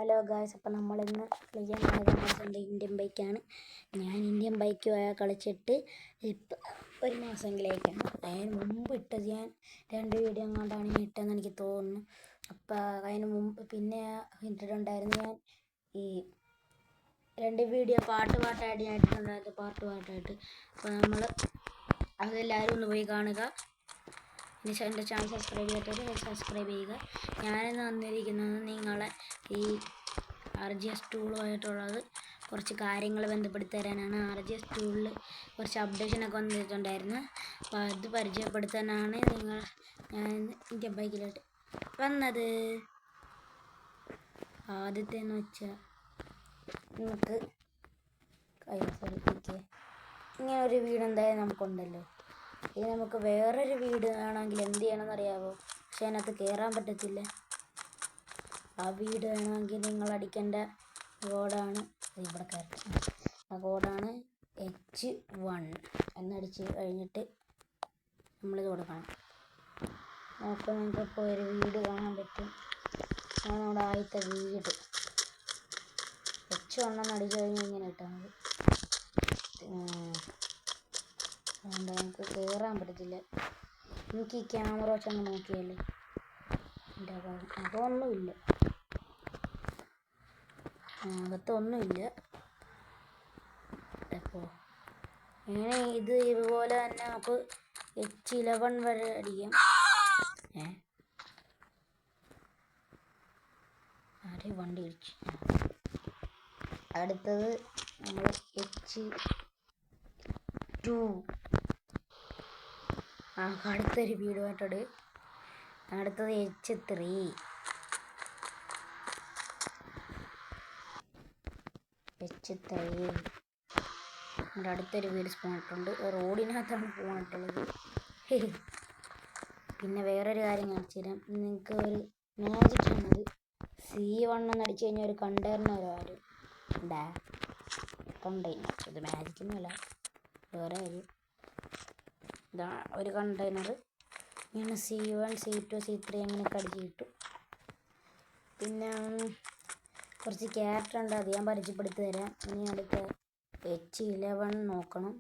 Hello guys, അപ്പം നമ്മളിന്ന് കളിക്കാൻ പോകുന്നത് എൻ്റെ ഇന്ത്യൻ ബൈക്കാണ്. ഞാൻ ഇന്ത്യൻ ബൈക്ക് കളിച്ചിട്ട് ഇപ്പം ഒരു മാസമെങ്കിലേക്കാണ്. അതിന് മുമ്പ് ഇട്ടത് ഞാൻ 2 വീഡിയോ കൊണ്ടാണ് ഞാൻ ഇട്ടതെന്ന് എനിക്ക് തോന്നുന്നു. അപ്പം അതിന് മുമ്പ് പിന്നെ ഇട്ടിട്ടുണ്ടായിരുന്നു ഞാൻ ഈ 2 വീഡിയോ പാട്ടായിട്ട് ഞാൻ ഇട്ടിട്ടുണ്ടായിരുന്നു, പാട്ടായിട്ട്. അപ്പോൾ നമ്മൾ അതെല്ലാവരും ഒന്ന് പോയി കാണുക. എൻ്റെ ചാനൽ സബ്സ്ക്രൈബ് ചെയ്യാത്തവർ സബ്സ്ക്രൈബ് ചെയ്യുക. ഞാനിന്ന് വന്നിരിക്കുന്നത് നിങ്ങളെ ഈ RGS ടൂളുമായിട്ടുള്ളത് കുറച്ച് കാര്യങ്ങൾ ബന്ധപ്പെടുത്തി തരാനാണ്. RGS ടൂളിൽ കുറച്ച് അപ്ഡേഷനൊക്കെ വന്നിട്ടുണ്ടായിരുന്നു. അപ്പോൾ അത് പരിചയപ്പെടുത്താനാണ് ഞാൻ ഇന്ത്യൻ ബൈക്കിലോട്ട് വന്നത്. ആദ്യത്തെന്ന് വെച്ചാൽ നമുക്ക് ഇങ്ങനെ ഒരു വീട് എന്തായാലും നമുക്കുണ്ടല്ലോ. ഇനി നമുക്ക് വേറൊരു വീട് വേണമെങ്കിൽ എന്ത് ചെയ്യണമെന്ന് അറിയാമോ? പക്ഷെ അതിനകത്ത് കയറാൻ പറ്റത്തില്ല. ആ വീട് വേണമെങ്കിൽ നിങ്ങൾ അടിക്കേണ്ട കോഡാണ് ഇവിടെ കയറട്ടെ. ആ കോഡാണ് H1 എന്നടിച്ച് കഴിഞ്ഞിട്ട് നമ്മളിത് കൊടുക്കണം. അപ്പോൾ നിങ്ങൾക്കിപ്പോൾ ഒരു വീട് കാണാൻ പറ്റും. നമ്മുടെ ആദ്യത്തെ വീട് H1 എന്നടിച്ച് കഴിഞ്ഞ് ഇങ്ങനെ ഇട്ടാൽ മതി. അതുകൊണ്ട് നമുക്ക് കയറാൻ പറ്റത്തില്ല. നമുക്ക് ഈ ക്യാമറ വെച്ചൊന്ന് നോക്കിയല്ലേ, എൻ്റെ അതൊന്നുമില്ല, അകത്തൊന്നുമില്ല. അപ്പോൾ ഇങ്ങനെ ഇത് ഇതുപോലെ തന്നെ നമുക്ക് H11 വരെ അടിക്കാം. ആരെ വണ്ടി ഇടിച്ചു. അടുത്തത് നമ്മൾ H2. അടുത്തൊരു വീടുമായിട്ടോട്. അടുത്തത് H3. നമ്മുടെ അടുത്തൊരു വീട് സ്പോണിട്ടുണ്ട്. റോഡിനകത്താണ് പോണിട്ടുള്ളത്. പിന്നെ വേറൊരു കാര്യം കാണിച്ചു തരാം. നിങ്ങൾക്ക് ഒരു മാജിക് ആണത്. C1 എന്നടിച്ചു കഴിഞ്ഞാൽ ഒരു കണ്ടെയ്നർ വരും. കണ്ടെയ്നർ ഇത് മാജിക്കൊന്നുമല്ല, വേറെ ഇതാ ഒരു കണ്ടെയ്നർ. ഇങ്ങനെ C1 C2 C3 അങ്ങനെയൊക്കെ അടിച്ച് കിട്ടും. പിന്നെ കുറച്ച് ക്യാരക്ടർ ഉണ്ട്, അത് ഞാൻ പരിചയപ്പെടുത്തി തരാം. ഇനി അടുത്ത H11 നോക്കണം.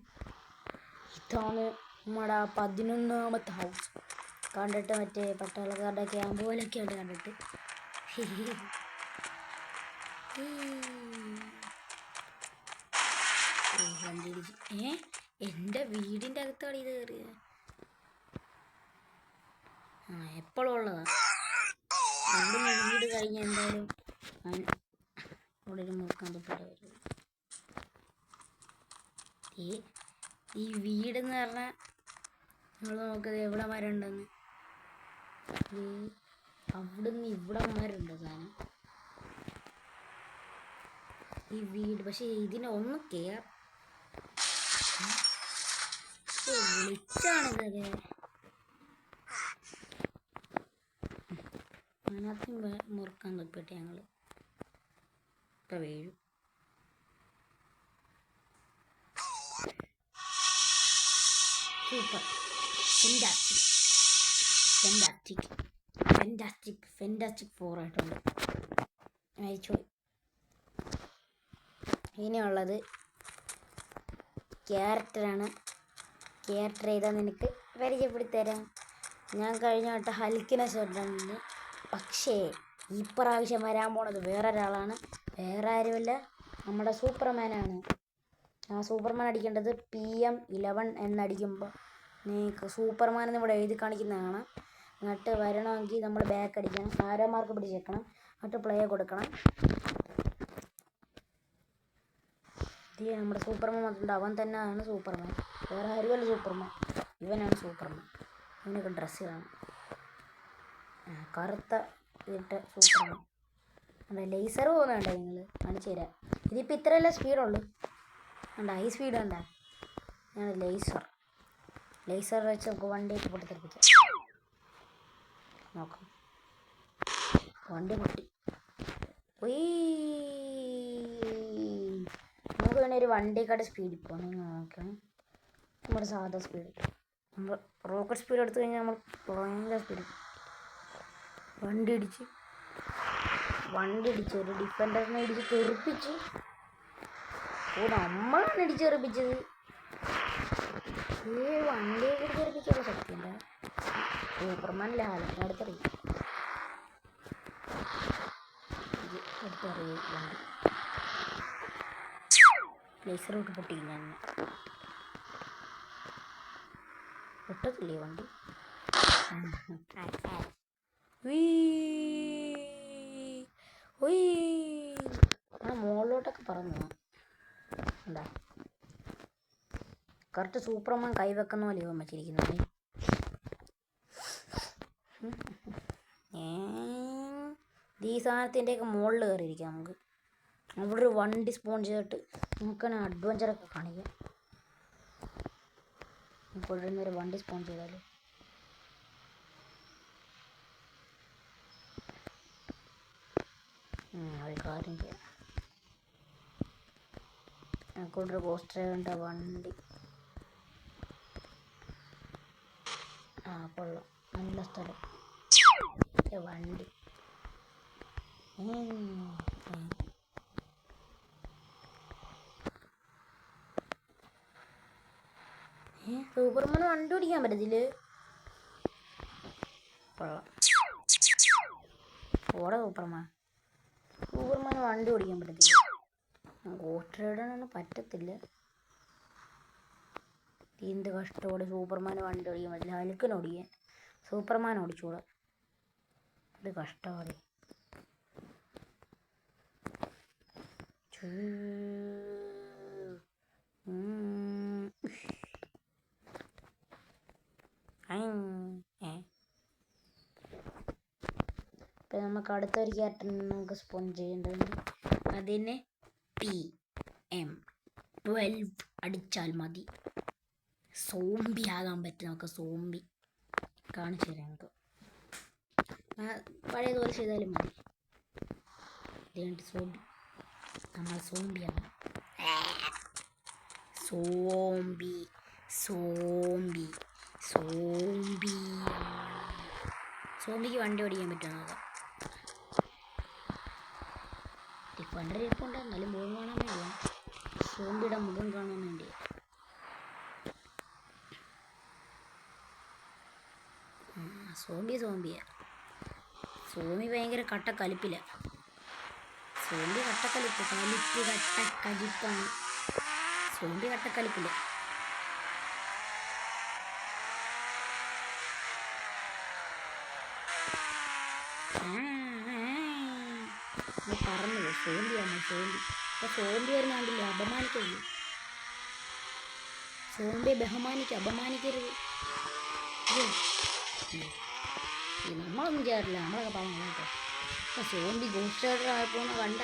ഇതാണ് നമ്മുടെ 11ാമത്തെ ഹൗസ്. കണ്ടിട്ട് മറ്റേ പട്ടാളക്കാരുടെ ക്യാമ്പ് പോലെയൊക്കെയുണ്ട് കണ്ടിട്ട്. എൻ്റെ വീടിൻ്റെ അകത്താണ് ഇത് കയറിയത്. എപ്പോഴും ഉള്ളതാണ്. അവിടെ വീട് കഴിഞ്ഞ് എന്തായാലും അവിടെ ഒരു നോക്കാൻ പറ്റില്ല. ഈ വീടെന്ന് പറഞ്ഞാൽ നമ്മൾ നോക്കുന്നത് എവിടെ മരമുണ്ടെന്ന്. അവിടുന്ന് ഇവിടെ മരമുണ്ട് സാധനം ഈ വീട്. പക്ഷെ ഇതിനെ ഒന്ന് വിളിച്ചാണിതൊക്കെ. അതിനകത്ത് മുറുക്കാൻ തൊപ്പിട്ട് ഞങ്ങൾ ഇപ്പം വീഴും. സൂപ്പർ ഫെൻറ്റാസ്റ്റിക് 4 ആയിട്ടുണ്ട്. അയച്ചോളി. ഇനിയുള്ളത് ക്യാരക്ടറാണ്. ക്യാരക്ടർ ചെയ്താൽ നിനക്ക് പരിചയപ്പെടുത്തി തരാം. ഞാൻ കഴിഞ്ഞ വട്ടം ഹൽക്കിനെ ചേർത്തിട്ടുണ്ട്. പക്ഷേ ഈ പ്രാവശ്യം വരാൻ പോണത് വേറൊരാളാണ്. വേറെ ആരുമല്ല, നമ്മുടെ സൂപ്പർമാനാണ്. ആ സൂപ്പർമാൻ അടിക്കേണ്ടത് PM11 എന്നടിക്കുമ്പോൾ നിങ്ങൾക്ക് സൂപ്പർമാൻ എന്ന് ഇവിടെ എഴുതി കാണിക്കുന്നതാണ്. എന്നിട്ട് വരണമെങ്കിൽ നമ്മൾ ബാക്ക് അടിക്കണം, ആരോ മാർക്ക് പിടിച്ചേക്കണം, എന്നിട്ട് പ്ലേ കൊടുക്കണം. ഇത് നമ്മുടെ സൂപ്പർമാൻ വന്നിട്ടുണ്ട്. അവൻ തന്നെയാണ് സൂപ്പർമാൻ, വേറെ ആരുമല്ല സൂപ്പർമാൻ. ഇവനാണ് സൂപ്പർമാൻ. ഇവനൊക്കെ ഡ്രസ്സ് കാണും, കറുത്ത ഇട്ട സൂപ്പർമാൻ. അതെ, ലേസർ പോകുന്നുണ്ടോ നിങ്ങൾ? കാണിച്ചു തരാം. ഇതിപ്പോൾ ഇത്രയല്ലേ സ്പീഡുള്ളൂ. കണ്ടാ ഈ സ്പീഡ് കണ്ടാ? ഞാൻ ലേസർ വെച്ച് നമുക്ക് വണ്ടിയൊക്കെ പൊട്ടിത്തെറിപ്പിക്കാം. നോക്കാം, വണ്ടി പൊട്ടി. നമുക്ക് വേണേൽ ഒരു വണ്ടിക്കാട് സ്പീഡിൽ പോകാം. നിങ്ങൾ നോക്കണം, നമ്മുടെ സാധാ സ്പീഡ്. നമ്മൾ റോക്കറ്റ് സ്പീഡ് എടുത്തു കഴിഞ്ഞാൽ നമ്മൾ ഭയങ്കര സ്പീഡ്. വണ്ടി ഇടിച്ച് വണ്ടി ഇടിച്ചു, ഒരു ഡിഫൻഡറിനെ ഇടിച്ച് തെറിപ്പിച്ചു. ഓ നമ്മളാണ് ഇടിച്ചെറിപ്പിച്ചത്. വണ്ടിയെ കൂടി തെറിപ്പിച്ചുള്ള ശക്തിയുണ്ട്. സൂപ്പർമാൻ ലാലിനെ അടുത്തറിയും വണ്ടി ലേസറോട്ട് പൊട്ടിയില്ല. പൊട്ടത്തില്ലേ വണ്ടി? മുകളിലോട്ടൊക്കെ പറന്നു. എന്താ കറക്റ്റ് സൂപ്പർമാൻ കൈവെക്കുന്ന പോലെ ഇവൻ വെച്ചിരിക്കുന്നത്. ഈ സാധനത്തിൻ്റെയൊക്കെ മുകളിൽ കയറിയിരിക്കാം നമുക്ക്. അവിടെ ഒരു വണ്ടി സ്പോൺ ചെയ്തിട്ട് നമുക്കങ്ങനെ അഡ്വഞ്ചറൊക്കെ കാണിക്കാം. നമുക്ക് ഇവിടെ നിന്നൊരു വണ്ടി സ്പോൺ ചെയ്താലോ? ഒരു കാര്യം ചെയ്യാം. നമുക്കൊരു പോസ്റ്റർ വേണ്ട വണ്ടി. കൊള്ളാം, നല്ല സ്ഥലം. വണ്ടി സൂപ്പർമാൻ വണ്ടി ഓടിക്കാൻ പറ്റത്തില്ലേ? കൊള്ളാം. ഓടെ സൂപ്പർമാൻ വണ്ടി ഓടിക്കാൻ പറ്റത്തില്ല. ഗോസ്റ്റ് റൈഡറിനൊന്നും പറ്റത്തില്ല. എന്ത് കഷ്ടത്തോടെ സൂപ്പർമാൻ വണ്ടി ഓടിക്കാൻ പറ്റില്ല. ഹൽക്കിന് ഓടിക്കാൻ സൂപ്പർമാൻ ഓടിച്ചൂടാ. ഇത് കഷ്ടമാണ്. ഇപ്പം നമുക്ക് അടുത്തൊരു ക്യാരക്ടർ നമുക്ക് സ്പോൺ ചെയ്യേണ്ടതുണ്ട്. അതിന് PM12 അടിച്ചാൽ മതി. സോംബി ആകാൻ പറ്റും നമുക്ക്. സോംബി കാണിച്ചു തരാം നമുക്ക്. പഴയതുപോലെ ചെയ്താലും മതി. ഇതുകൊണ്ട് സോംബി നമ്മൾ സോംബിയാണ്. സോംബി സോംബി സോംബി സോംബിക്ക് വണ്ടി ഓടിക്കാൻ പറ്റുമോ നോക്കാം. ഡിഫൻഡർ ഇരിപ്പുണ്ട്, എന്നാലും മുഖം കാണാൻ വേണ്ടിയാണ്. സോംബിയുടെ മുഖം കാണാൻ വേണ്ടി. സോംബിയാ. സോംബി ഭയങ്കര കട്ടക്കലിപ്പില്ല. സോംബി കട്ടക്കലിപ്പ് കട്ടക്കലിപ്പാണ്. സോംബി കട്ടക്കലിപ്പില്ല. പറഞ്ഞു സോംബിയാണ്. സോംബി വരുന്നാണ്ടില്ലേ അപമാനിക്കരുത്. സോംബിയെ അപമാനിക്കരുത്. നമ്മളൊന്നും ചെയ്യാറില്ല, നമ്മളൊക്കെ പറഞ്ഞു കേട്ടോ. അപ്പോൾ സോംബി ഗോസ്റ്റ് റൈഡർ ആയപ്പോൾ കണ്ട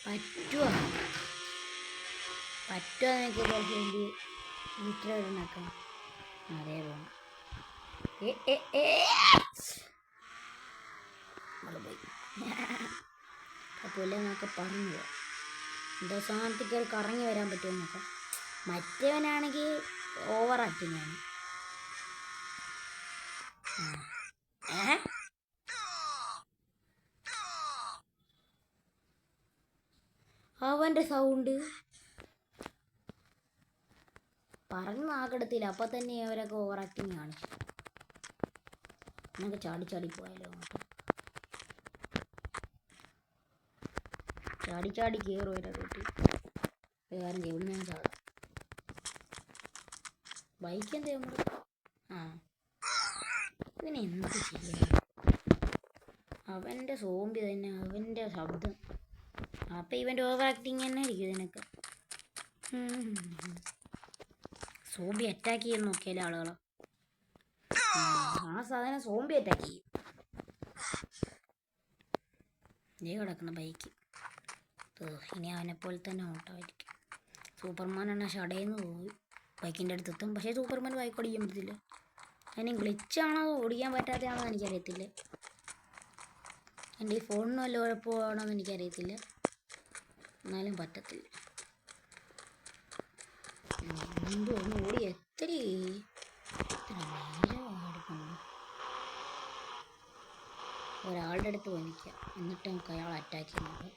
പറ്റുമോ നിനക്ക് സോംബി ഗോസ്റ്റ് റൈഡറിനൊക്കെ അതേ പോകണം. അപ്പോൾ എന്നൊക്കെ പറഞ്ഞു എന്തോ സാധനത്തിൽ കയറി കറങ്ങി വരാൻ പറ്റുമെന്നൊക്കെ. മറ്റവനാണെങ്കിൽ ഓവർ ആക്ടിങ്ങാണ്. അവൻ്റെ സൗണ്ട് പറഞ്ഞു നാക്കെടുത്തില്ല. അപ്പം തന്നെ അവരൊക്കെ ഓവർ ആക്ടിങ് കാണിച്ചു. നമുക്ക് ചാടി പോയാലോ? ചാടി കയറും വരെ റോട്ടിൽ. കാര്യം എവിടെ നിന്ന് ചാടും. ബൈക്ക് എന്താ നമ്മൾ ഇതിനെ എന്ത് ചെയ്യണം? അവൻ്റെ സോംബി തന്നെ, അവൻ്റെ ശബ്ദം. അപ്പം ഇവൻ്റെ ഓവർ ആക്ടിങ് തന്നെ ആയിരിക്കും ഇതിനൊക്കെ. സോംബി അറ്റാക്ക് ചെയ്യാൻ നോക്കിയാലേ ആളുകളെ. ആ സാധനം സോംബി അറ്റാക്ക് ചെയ്യും. ഇതേ കിടക്കുന്ന ബൈക്ക്. ഇനി അവനെപ്പോലെ തന്നെ ഓട്ടമായിരിക്കും. സൂപ്പർമാനാണ് ഷടേന്ന് പോയി ബൈക്കിൻ്റെ അടുത്തെത്തും. പക്ഷേ സൂപ്പർമാൻ ബൈക്ക് ഓടിക്കാൻ പറ്റത്തില്ല. അതിന് ഗ്ലിച്ചാണോ ഓടിക്കാൻ പറ്റാത്തതാണോ എനിക്കറിയത്തില്ല. എൻ്റെ ഈ ഫോണിന് വല്ല കുഴപ്പമാണോ എന്ന് എനിക്കറിയത്തില്ല. എന്നാലും പറ്റത്തില്ല. എന്തോ ഒന്ന് ഓടി എത്ര നേരം ഓടിക്കുന്നു. ഒരാളുടെ അടുത്ത് പോയി നിൽക്കുക, എന്നിട്ട് നമുക്ക് അയാൾ അറ്റാക്ക് ചെയ്യുന്നത്.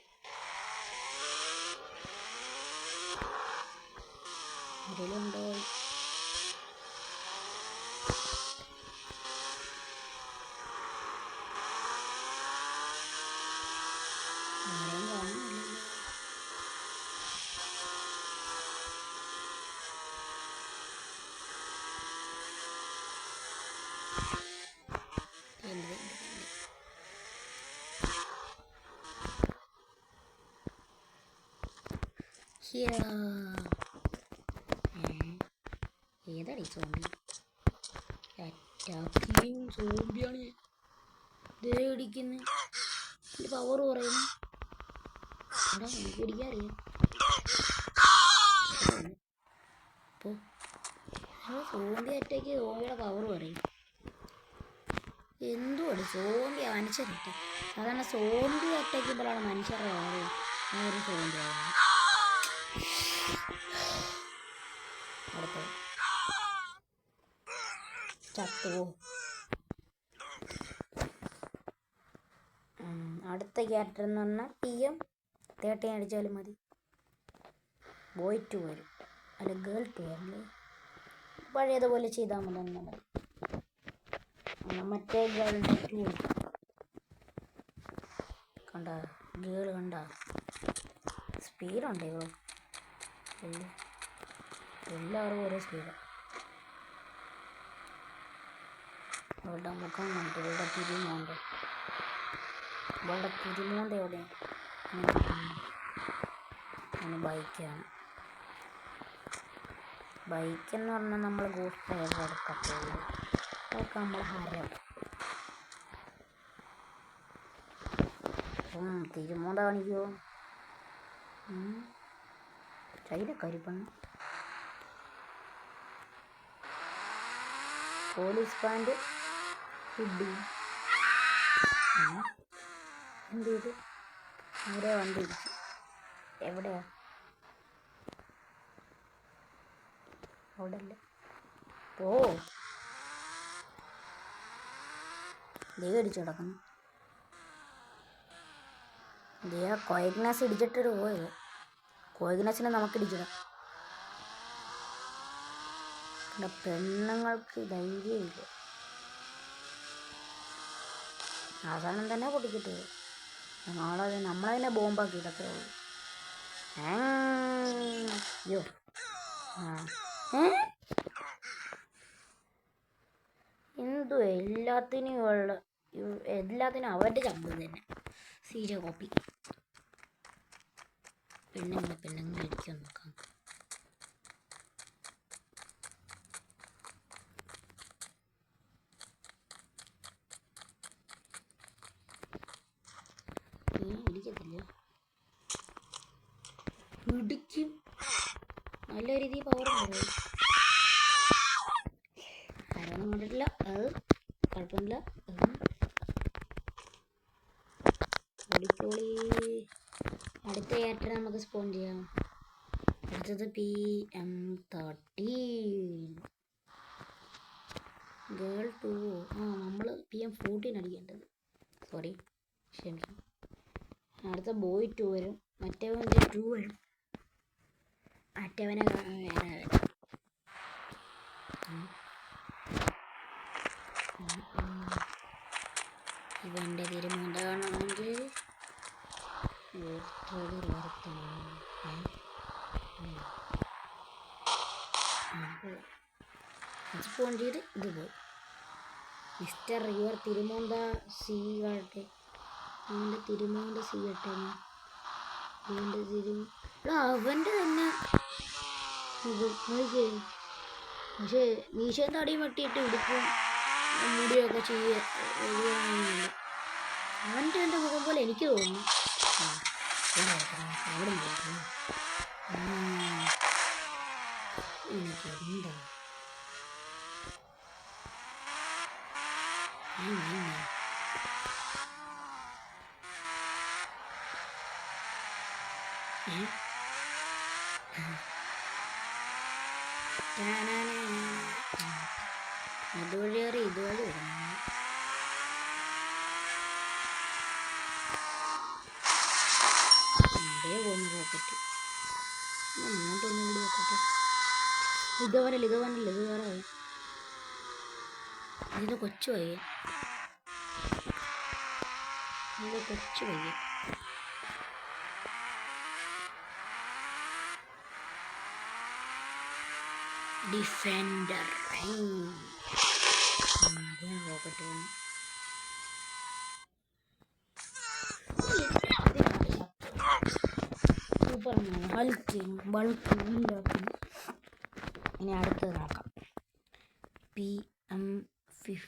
ആരെങ്കിലുമുണ്ടോ? ആരെയും കാണുന്നില്ലല്ലോ. ഏതാടി സോംബി? അറ്റാക്കിങ് സോംബിയാണ്. ഇതേ ഇടിക്കുന്നു. ഇതിൻ്റെ പവർ പറയുന്നു. എടാ എനിക്ക് ഇടിക്കാൻ അറിയാം. അപ്പോൾ സോംബി അറ്റാക്ക് സോംബിയുടെ പവർ പറയും. എന്തുകൊണ്ട് സോംബി മനുഷ്യരട്ടെ? സാധാരണ സോംബി അറ്റാക്ക് ചെയ്യുമ്പോഴാണ് മനുഷ്യരുടെ പവർ. ഒരു സോംബി ആവുന്നത്. അടുത്ത ചത്തുവോ? അടുത്ത ക്യാരക്ടർ എന്ന് പറഞ്ഞാൽ TM13 അടിച്ചാലും മതി. ബോയ് 2 വരും, അല്ല ഗേൾ 2 വരില്ലേ? പഴയതുപോലെ ചെയ്താൽ മതി. മറ്റേ ഗേളിൻ്റെ 2 കണ്ട, ഗേൾ കണ്ട സ്പീഡുണ്ട് ഇവൾ. എല്ലാവരും ഒരേ സ്പീഡാണ്. അവളുടെ മുഖം കണ്ടു, ഇവളുടെ തിരുമോണ്ട് എവിടെയാണ്? ബൈക്കാണ്. ബൈക്കെന്ന് പറഞ്ഞാൽ നമ്മൾ ഗോസ്റ്റ് എടുക്കത്തുള്ളൂ. അതൊക്കെ നമ്മൾ ഹരം. തിരുമോന്ത കാണിക്കുമോ? ചൈനക്കരിപ്പണ്. Police pant hoodie. എന്ത് ചെയ്ത്? അവിടെ വണ്ടി ഇടിച്ചു. എവിടെയാ? അവിടെ അല്ലേ. ഓ ദൈവം ഇടിച്ചു കിടക്കുന്നു. ദൈവ കോയഗ്നാസ് ഇടിച്ചിട്ടൊരു പോയത്. കോയഗ്നാസിനെ നമുക്ക് ഇടിച്ചിടാം. പിന്നെ പെണ്ണുങ്ങൾക്ക് ധൈര്യമില്ല. അവസാനം തന്നെ പൊട്ടിക്കിട്ടു. നമ്മളതിനെ ബോംബാക്കി ഇടത്തേ ഉള്ളൂ. അയ്യോ എന്തോ എല്ലാത്തിനും അവരുടെ ശബ്ദം തന്നെ. സീരിയ കോപ്പി. പെണ്ണുങ്ങൾ ഇരിക്കാൻ നോക്കാം. ഇടിക്കത്തില്ല, ഇടിക്കും. നല്ല രീതിയിൽ പവർ പറയും. ആരൊന്നും കണ്ടിട്ടില്ല, അത് കുഴപ്പമില്ല. ഓടിക്കോളി. അടുത്ത ക്യാരക്ടർ നമുക്ക് സ്പോൺ ചെയ്യാം. അടുത്തത് PM13 ഗേൾ 2. നമ്മൾ PM14 അടിക്കേണ്ടത്. സോറി, ക്ഷമിക്കും. അടുത്ത ബോയ് 2 വരും. മറ്റവൻ്റെ 2 വരും. മറ്റവനെ ഇവൻ്റെ തിരുമുണ്ടാണെങ്കിൽ സ്പോൺ ചെയ്ത് ഇത് പോയി. മിസ്റ്റർ യുവർ തിരുമോന്ത സി കാട്ടെ. അവൻ്റെ തിരുമോന്ത സി കട്ടെ. അവൻ്റെ തന്നെ ഇത് നോക്കിയേ. പക്ഷേ മീശയും തടിയും വെട്ടിയിട്ട് ഉടുപ്പും മുടിയൊക്കെ ചെയ്യുകയാണെന്നുണ്ട്. അവൻ്റെ എൻ്റെ മുഖം പോലെ എനിക്ക് തോന്നുന്നു. അവിടെ എനിക്കെന്താ അതുവഴി ഇതുവഴി വരുന്നു. അതേ പോകുന്നു റോക്കറ്റ്. അങ്ങോട്ടൊന്നും കൂടി വെക്കട്ടെ. ഇത് വേറെ ഇത് കൊച്ചു വയ്യ. ഡിഫെൻഡർ റോക്കറ്റ് വന്നു. സൂപ്പർ ബൾക്ക് ഉണ്ടാക്കുന്നു. ഇനി അടുത്തത് നോക്കാം. P15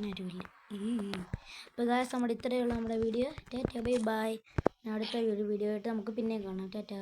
ആരുമില്ല. അപ്പോൾ ഗായ്സ് നമ്മുടെ ഇത്രയുള്ള നമ്മുടെ വീഡിയോ. Tata bye bye. അടുത്ത ഒരു വീഡിയോ ആയിട്ട് നമുക്ക് പിന്നെ കാണാം. ടാറ്റ.